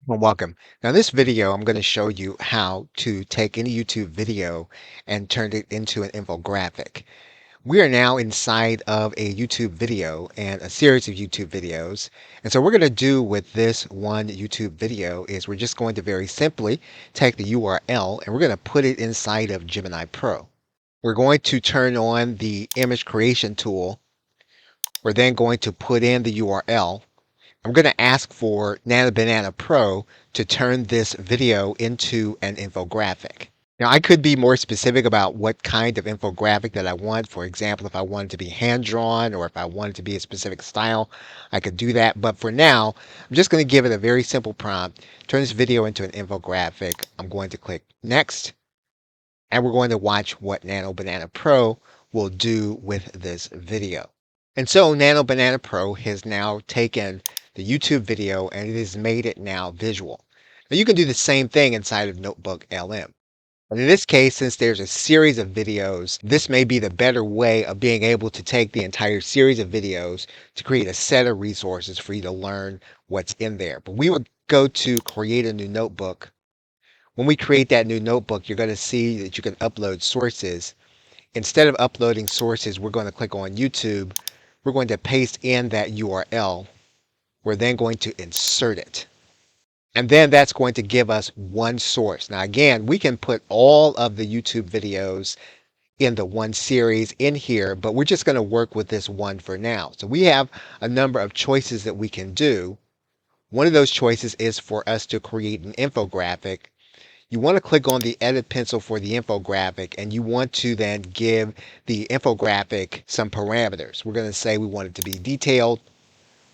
Well, welcome. Now, this video, I'm going to show you how to take any YouTube video and turn it into an infographic. We are now inside of a YouTube video and a series of YouTube videos. And so what we're going to do with this one YouTube video is we're just going to very simply take the URL and we're going to put it inside of Gemini Pro. We're going to turn on the image creation tool. We're then going to put in the URL. I'm going to ask for Nanabanana Pro to turn this video into an infographic. Now, I could be more specific about what kind of infographic that I want. For example, if I wanted to be hand-drawn or if I wanted to be a specific style, I could do that. But for now, I'm just going to give it a very simple prompt. Turn this video into an infographic. I'm going to click Next, and we're going to watch what Nanabanana Pro will do with this video. And so Nanabanana Pro has now taken the YouTube video and it has made it now visual. Now you can do the same thing inside of NotebookLM. And in this case, since there's a series of videos, this may be the better way of being able to take the entire series of videos to create a set of resources for you to learn what's in there. But we would go to create a new notebook. When we create that new notebook, you're going to see that you can upload sources. Instead of uploading sources, we're going to click on YouTube. We're going to paste in that URL. We're then going to insert it. And then that's going to give us one source. Now, again, we can put all of the YouTube videos in the one series in here, but we're just going to work with this one for now. So we have a number of choices that we can do. One of those choices is for us to create an infographic. You want to click on the edit pencil for the infographic, and you want to then give the infographic some parameters. We're going to say we want it to be detailed.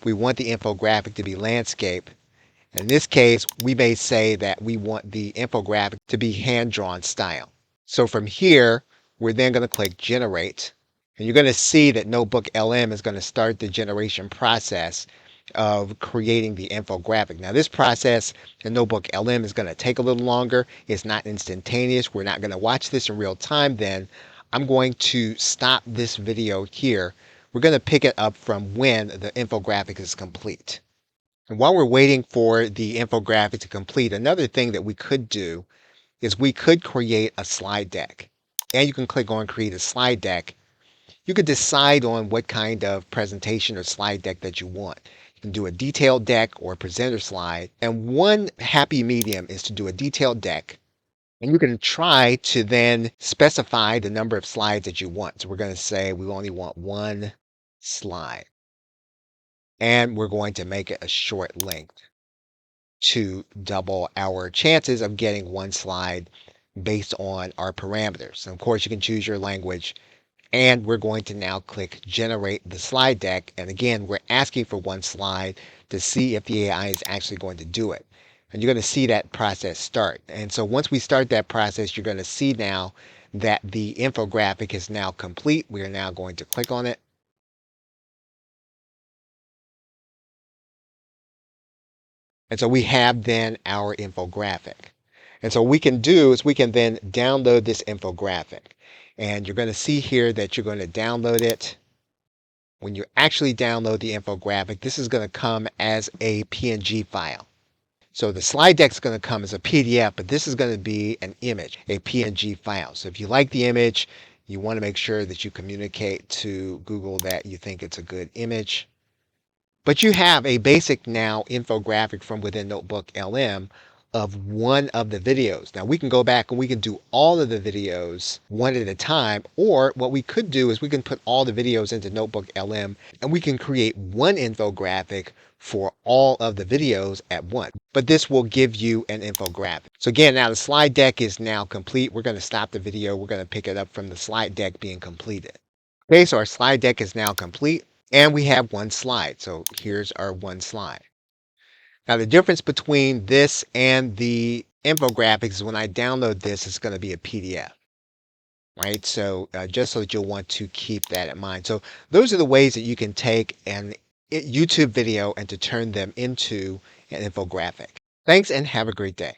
We want the infographic to be landscape. In this case, we may say that we want the infographic to be hand-drawn style. So from here, we're then going to click Generate. And you're going to see that NotebookLM is going to start the generation process of creating the infographic. Now, this process in NotebookLM is going to take a little longer. It's not instantaneous. We're not going to watch this in real time then. I'm going to stop this video here. We're going to pick it up from when the infographic is complete. And while we're waiting for the infographic to complete, another thing that we could do is we could create a slide deck. And you can click on Create a Slide Deck. You could decide on what kind of presentation or slide deck that you want. You can do a detailed deck or a presenter slide. And one happy medium is to do a detailed deck. And you can try to then specify the number of slides that you want. So we're going to say we only want one slide. And we're going to make it a short length to double our chances of getting one slide based on our parameters. And of course, you can choose your language. And we're going to now click Generate the Slide Deck. And again, we're asking for one slide to see if the AI is actually going to do it. And you're going to see that process start. And so once we start that process, you're going to see now that the infographic is now complete. We are now going to click on it. And so we have then our infographic. And so what we can do is we can then download this infographic. And you're going to see here that you're going to download it. When you actually download the infographic, this is going to come as a PNG file. So the slide deck is going to come as a PDF, but this is going to be an image, a PNG file. So if you like the image, you want to make sure that you communicate to Google that you think it's a good image. But you have a basic now infographic from within NotebookLM of one of the videos. Now we can go back and we can do all of the videos one at a time, or what we could do is we can put all the videos into NotebookLM and we can create one infographic for all of the videos at once. But this will give you an infographic. So again, now the slide deck is now complete. We're going to stop the video. We're going to pick it up from the slide deck being completed. Okay, so our slide deck is now complete. And we have one slide. So here's our one slide. Now the difference between this and the infographics is when I download this, it's going to be a PDF. Right? So just so that you'll want to keep that in mind. So those are the ways that you can take an YouTube video and to turn them into an infographic. Thanks and have a great day.